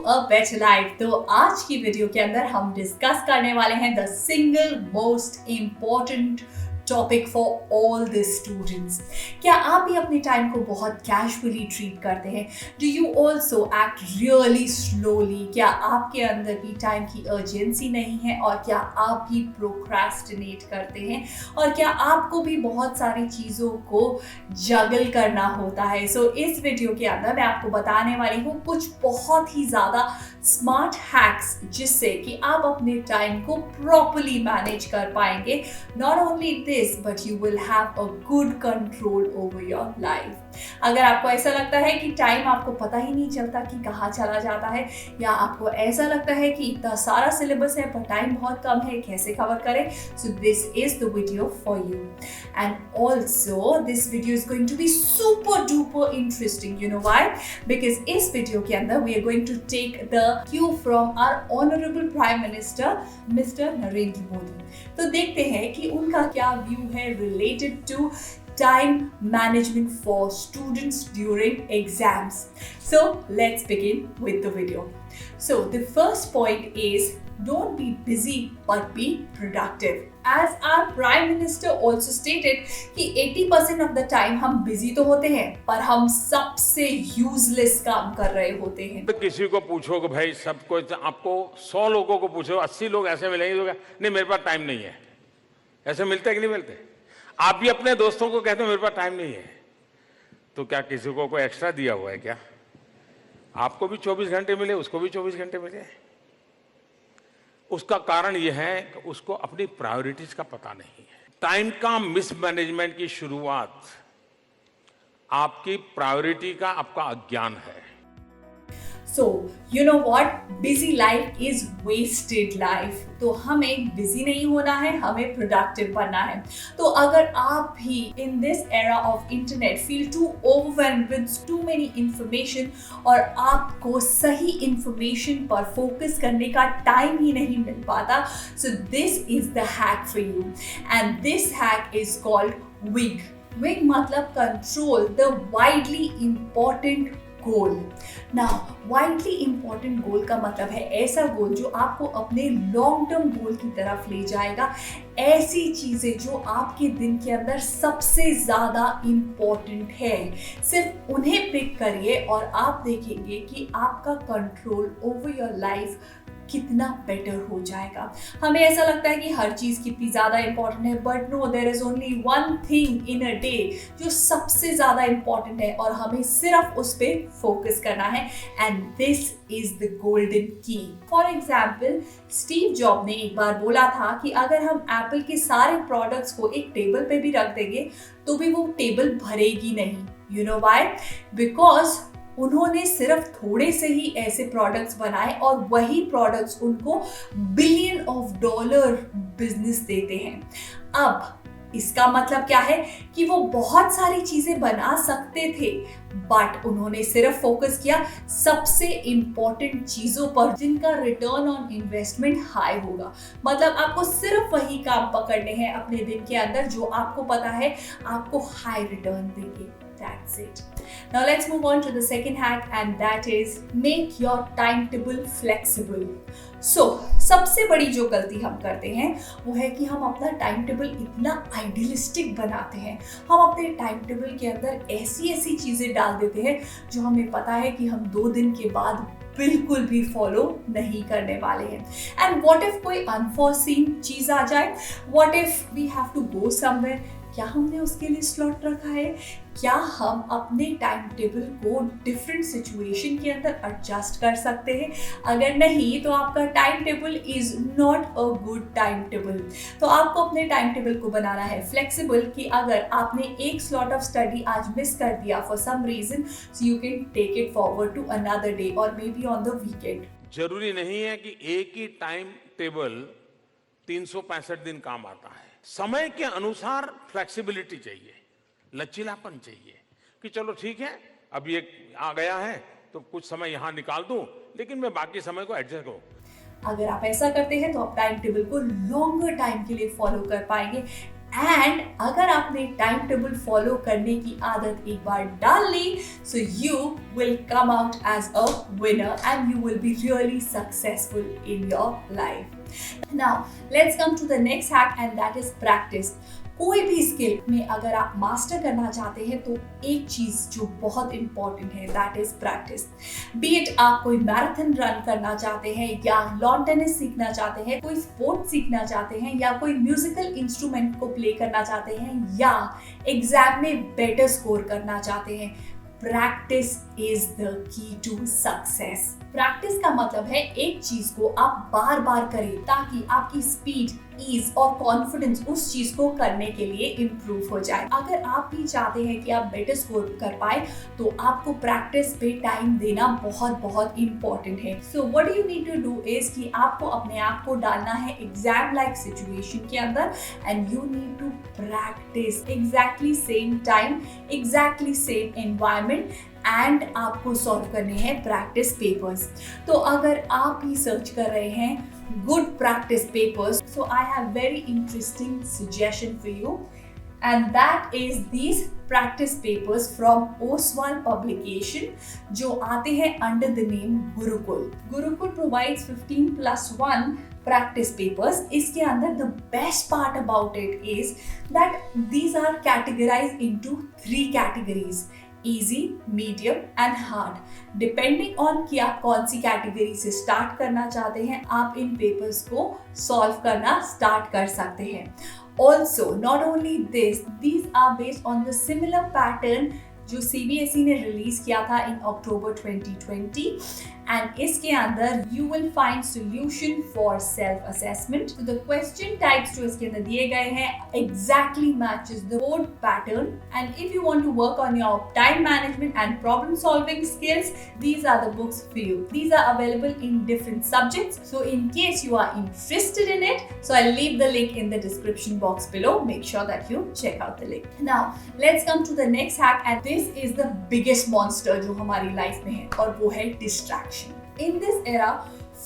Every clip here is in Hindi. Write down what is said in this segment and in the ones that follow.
A better life. तो आज की वीडियो के अंदर हम डिस्कस करने वाले हैं the single most important topic for all the students. क्या आप भी अपने टाइम को बहुत कैजुअली ट्रीट करते हैं? Do you also act really slowly? क्या आपके अंदर भी टाइम की अर्जेंसी नहीं है? और क्या आप भी प्रोक्रेस्टिनेट करते हैं? और क्या आपको भी बहुत सारी चीज़ों को जगल करना होता है? सो इस वीडियो के अंदर मैं आपको बताने वाली हूँ कुछ बहुत ही ज़्यादा स्मार्ट हैक्स जिससे कि आप अपने टाइम को प्रॉपर्ली मैनेज कर पाएंगे। Not only this but you will have a good control over your life. अगर आपको ऐसा लगता है कि टाइम आपको पता ही नहीं चलता कि कहाँ चला जाता है, या आपको ऐसा लगता है कि इतना सारा सिलेबस है पर टाइम बहुत कम है, कैसे कवर करें, so this is the video for you. And also this video is going to be super duper interesting. You know why? Because इस वीडियो के अंदर we are going to take the cue from our honourable prime minister mister Narendra Modi. तो देखते हैं कि उनका क्या व्यू है related to time management for students during exams. So let's begin with the video. So the first point is don't be busy but be productive. As our Prime Minister also stated कि 80% of the time हम busy तो होते हैं पर हम सबसे useless काम कर रहे होते हैं। तो किसी को पूछो कि भाई सबको, आपको 100 लोगों को पूछो, 80 लोग ऐसे मिलेंगे जो नहीं मेरे पास टाइम नहीं है। ऐसे मिलते कि नहीं मिलते? आप भी अपने दोस्तों को कहते हो मेरे पास टाइम नहीं है, तो क्या किसी को कोई एक्स्ट्रा दिया हुआ है क्या? आपको भी 24 घंटे मिले, उसको भी 24 घंटे मिले। उसका कारण यह है कि उसको अपनी प्रायोरिटीज का पता नहीं है। टाइम का मिसमैनेजमेंट की शुरुआत आपकी प्रायोरिटी का आपका अज्ञान है। So, you know what? Busy life is wasted life. तो हमें busy नहीं होना है, हमें productive बनना है। तो अगर आप भी in this era of internet feel too overwhelmed with too many information और आपको सही information पर focus करने का time ही नहीं मिल पाता, so this is the hack for you. And this hack is called WIG. WIG मतलब control the widely important goal. Now widely important गोल का मतलब है ऐसा गोल जो आपको अपने लॉन्ग टर्म गोल की तरफ ले जाएगा। ऐसी चीजें जो आपके दिन के अंदर सबसे ज्यादा इंपॉर्टेंट है, सिर्फ उन्हें पिक करिए और आप देखेंगे कि आपका कंट्रोल ओवर योर लाइफ कितना बेटर हो जाएगा। हमें ऐसा लगता है कि हर चीज कितनी ज्यादा इंपॉर्टेंट है, but no, there is only one thing in a day जो सबसे ज्यादा इंपॉर्टेंट है और हमें सिर्फ उस पर फोकस करना है। And this is the golden की। फॉर एग्जाम्पल, स्टीव जॉब ने एक बार बोला था कि अगर हम एप्पल के सारे प्रोडक्ट्स को एक टेबल पे भी रख देंगे तो भी वो टेबल भरेगी नहीं। You know why? बिकॉज उन्होंने सिर्फ थोड़े से ही ऐसे प्रोडक्ट्स बनाए और वही प्रोडक्ट्स उनको $billion बिजनेस देते हैं। अब इसका मतलब क्या है कि वो बहुत सारी चीजें बना सकते थे बट उन्होंने सिर्फ फोकस किया सबसे इंपॉर्टेंट चीजों पर जिनका रिटर्न ऑन इन्वेस्टमेंट हाई होगा। मतलब आपको सिर्फ वही काम पकड़ने हैं अपने दिन के अंदर जो आपको पता है आपको हाई रिटर्न देंगे। That's it. Now let's move on to the second hack, and that is make your timetable flexible. So, सबसे बड़ी जो गलती हम करते हैं वो है कि हम अपना टाइम टेबल इतना आइडियलिस्टिक बनाते हैं। हम अपने टाइम टेबल के अंदर ऐसी ऐसी चीजें डाल देते हैं जो हमें पता है कि हम 2 दिन के बाद बिल्कुल भी फॉलो नहीं करने वाले हैं। एंड व्हाट इफ कोई अनफॉरसीन चीज आ जाए? What if we have to go somewhere? क्या हमने उसके लिए स्लॉट रखा है? क्या हम अपने टाइम टेबल को डिफरेंट सिचुएशन के अंदर एडजस्ट कर सकते हैं? अगर नहीं तो आपका time table is not a good time table. तो आपको अपने टाइम टेबल को बनाना है फ्लेक्सिबल कि अगर आपने एक स्लॉट ऑफ स्टडी आज मिस कर दिया for some reason, so you can take it forward to another day और maybe on the weekend. जरूरी नहीं है कि एक ही टाइम टेबल 365 दिन काम आता है। समय के अनुसार फ्लेक्सिबिलिटी चाहिए, लचीलापन चाहिए कि चलो ठीक है, अब ये आ गया है तो कुछ समय यहां निकाल दूं, लेकिन मैं बाकी समय को एडजस्ट करूं। अगर आप ऐसा करते हैं तो आप टाइम टेबल को लॉन्गर टाइम के लिए फॉलो कर पाएंगे एंड अगर आपने टाइम टेबल फॉलो करने की आदत एक बार डाल ली, so you will come out as a winner and you will be really successful in your life. Now let's come to the next hack and that is practice. कोई भी स्किल में अगर आप मास्टर करना चाहते हैं तो एक चीज जो बहुत इंपॉर्टेंट है that is practice. B it आप कोई मैराथन रन करना चाहते हैं या लॉन टेनिस सीखना चाहते हैं, कोई स्पोर्ट सीखना चाहते हैं या कोई म्यूजिकल इंस्ट्रूमेंट को प्ले करना चाहते हैं या एग्जाम में बेटर स्कोर करना चाहते हैं, practice is the key to success. Practice का मतलब है एक चीज को आप बार बार करें ताकि आपकी स्पीड, ईज और कॉन्फिडेंस उस चीज को करने के लिए इंप्रूव हो जाए। अगर आप भी चाहते हैं कि आप बेटर स्कोर कर पाए तो आपको प्रैक्टिस पे टाइम देना बहुत बहुत इंपॉर्टेंट है। So what you need to do is कि आपको अपने आप को डालना है एग्जाम लाइक सिचुएशन के अंदर and you need to practice exactly same time, exactly same environment and आपको सॉल्व करने हैं प्रैक्टिस पेपर्स। तो अगर आप भी सर्च कर रहे हैं good practice papers, so I have very interesting suggestion for you and that is these practice papers from Oswal publication जो आते हैं under the name Gurukul. Gurukul provides 15+1 practice papers. इसके अंदर the best part about it is that these are categorized into 3 categories. Easy, medium and hard. Depending on कि आप कौन सी कैटेगरी से स्टार्ट करना चाहते हैं, आप इन पेपर्स को सॉल्व करना स्टार्ट कर सकते हैं। Also, not only this, these are based on the similar pattern जो CBSE ने रिलीज किया था इन अक्टूबर 2020 एंड इसके अंदर you will find solution for self assessment. तो द क्वेश्चन टाइप्स जो इसके अंदर दिए गए हैं exactly matches the board pattern and if you want to work on your time management and problem solving skills, these are the books for you. These are available in different subjects. So in case you are interested in it, so I'll leave the link in the description box below. Make sure that you check out the link. Now let's come to the next hack and this is the biggest monster जो हमारी लाइफ में है और वो है distraction. In this era,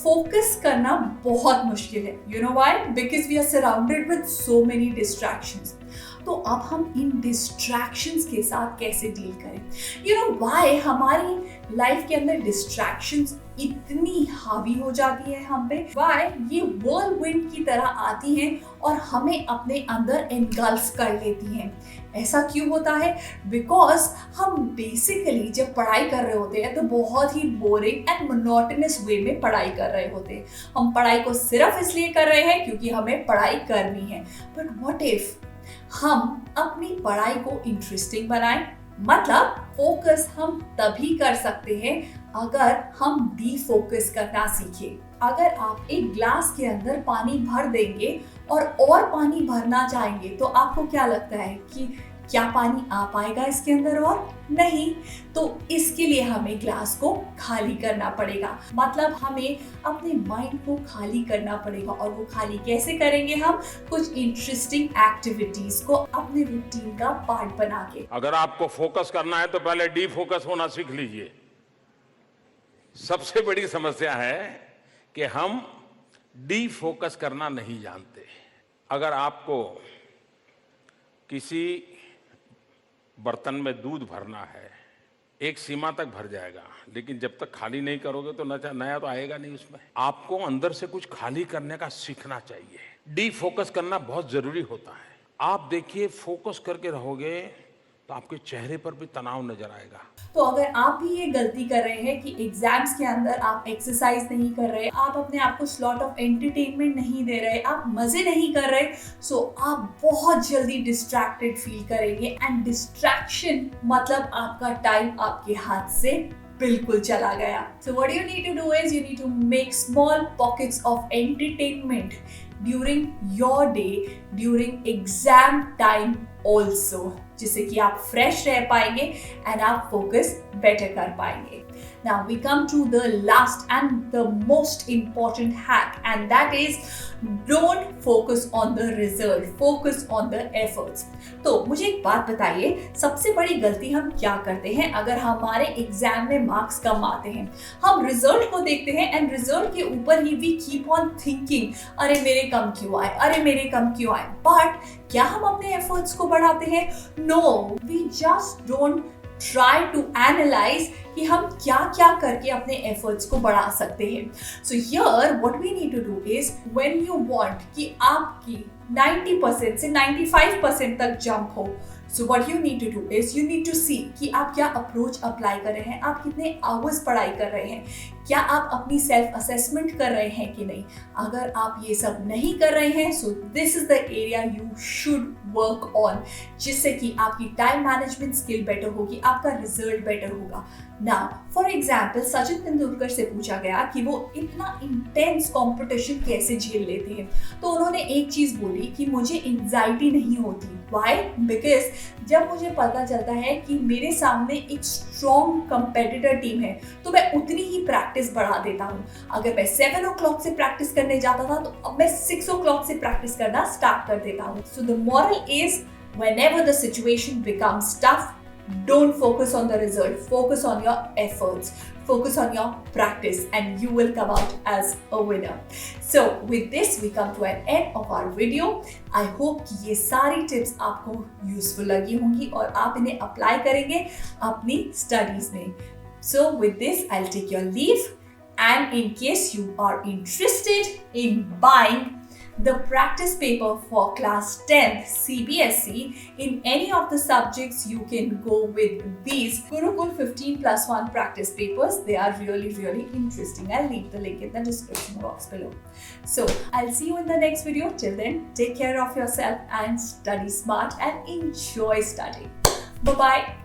focus करना बहुत मुश्किल है. You know why? Because we are surrounded with so many distractions. तो अब हम इन डिस्ट्रैक्शंस के साथ कैसे डील करें? यू नो व्हाई हमारी लाइफ के अंदर डिस्ट्रैक्शंस इतनी हावी हो जाती है हम पे? व्हाई ये व्हर्लविंड की तरह आती हैं और हमें अपने अंदर एनगल्फ कर लेती हैं? ऐसा क्यों होता है? बिकॉज हम बेसिकली जब पढ़ाई कर रहे होते हैं तो बहुत ही बोरिंग एंड मोनोटोनस वे में पढ़ाई कर रहे होते हैं। हम पढ़ाई को सिर्फ इसलिए कर रहे हैं क्योंकि हमें पढ़ाई करनी है। बट व्हाट इफ हम अपनी पढ़ाई को इंटरेस्टिंग बनाएं? मतलब फोकस हम तभी कर सकते हैं अगर हम डीफोकस करना सीखें। अगर आप एक ग्लास के अंदर पानी भर देंगे और पानी भरना चाहेंगे तो आपको क्या लगता है कि क्या पानी आ पाएगा इसके अंदर? और नहीं। तो इसके लिए हमें ग्लास को खाली करना पड़ेगा। मतलब हमें अपने माइंड को खाली करना पड़ेगा और वो खाली कैसे करेंगे? हम कुछ इंटरेस्टिंग एक्टिविटीज को अपने रूटीन का पार्ट बना के। अगर आपको फोकस करना है तो पहले डी फोकस होना सीख लीजिए। सबसे बड़ी समस्या है कि हम डी फोकस करना नहीं जानते। अगर आपको किसी बर्तन में दूध भरना है, एक सीमा तक भर जाएगा, लेकिन जब तक खाली नहीं करोगे तो नया तो आएगा नहीं उसमें। आपको अंदर से कुछ खाली करने का सीखना चाहिए। डी फोकस करना बहुत जरूरी होता है। आप देखिए, फोकस करके रहोगे तो आपके चेहरे पर भी तनाव नजर आएगा। तो अगर आप भी ये गलती कर रहे हैं कि एग्जाम्स के अंदर आप एक्सरसाइज नहीं कर रहे, आप अपने आप को स्लॉट ऑफ एंटरटेनमेंट नहीं दे रहे, आप मजे नहीं कर रहे, सो आप बहुत जल्दी डिस्ट्रैक्टेड फील करेंगे एंड डिस्ट्रैक्शन मतलब आपका टाइम आपके हाथ से बिल्कुल चला गया। So what you need to do is you need to make small pockets of entertainment during your day, during exam time also, जिससे कि आप फ्रेश रह पाएंगे एंड आप फोकस बेटर कर पाएंगे। Now we come to the last and the most important hack, and that is don't focus on the result, focus on the efforts. तो मुझे एक बात बताइए, सबसे बड़ी गलती हम क्या करते हैं अगर हमारे एग्जाम में मार्क्स कम आते हैं? हम रिजल्ट को देखते हैं एंड रिजल्ट के ऊपर ही वी कीप ऑन थिंकिंग, अरे मेरे कम क्यों आए, अरे मेरे कम क्यों आए. बट क्या हम अपने एफर्ट्स को बढ़ाते हैं? No, we just don't try to analyse कि हम क्या क्या करके अपने एफर्ट्स को बढ़ा सकते हैं. So here what we need to do is, when you want कि आपकी 90% से 95% तक जंप हो, so what you need to do is you need to see कि आप क्या अप्रोच अप्लाई कर रहे हैं, आप कितने आवर्स पढ़ाई कर रहे हैं, क्या आप अपनी सेल्फ असेसमेंट कर रहे हैं कि नहीं. अगर आप ये सब नहीं कर रहे हैं, सो this is the area you should work on, जिससे कि आपकी टाइम मैनेजमेंट स्किल बेटर होगी, आपका रिजल्ट बेटर होगा. Now for example, Sachin Tendulkar से पूछा गया कि वो इतना इंटेंस कंपटीशन कैसे झेल लेते हैं, तो उन्होंने एक चीज बोली कि मुझे एंजाइटी नहीं होती. व्हाई? बिकॉज जब मुझे पता चलता है कि मेरे सामने एक स्ट्रॉन्ग कंपेटिटर टीम है, तो मैं उतनी ही प्रैक्टिस बढ़ा देता हूँ. अगर मैं 7 o'clock से प्रैक्टिस करने जाता था, तो अब मैं 6 o'clock से प्रैक्टिस करना स्टार्ट कर देता हूँ. So the moral is, whenever the situation becomes tough, don't focus on the result, focus on your efforts, focus on your practice, and you will come out as a winner. So with this we come to an end of our video. I hope कि ये सारी tips आपको useful लगी होंगी और आप इन्हें apply करेंगे अपनी studies में. So with this I'll take your leave, and in case you are interested in buying the practice paper for class 10th CBSE in any of the subjects, you can go with these Gurukul 15+1 practice papers. They are really interesting. I'll leave the link in the description box below. So I'll see you in the next video. Till then, take care of yourself and study smart and enjoy studying. Bye bye.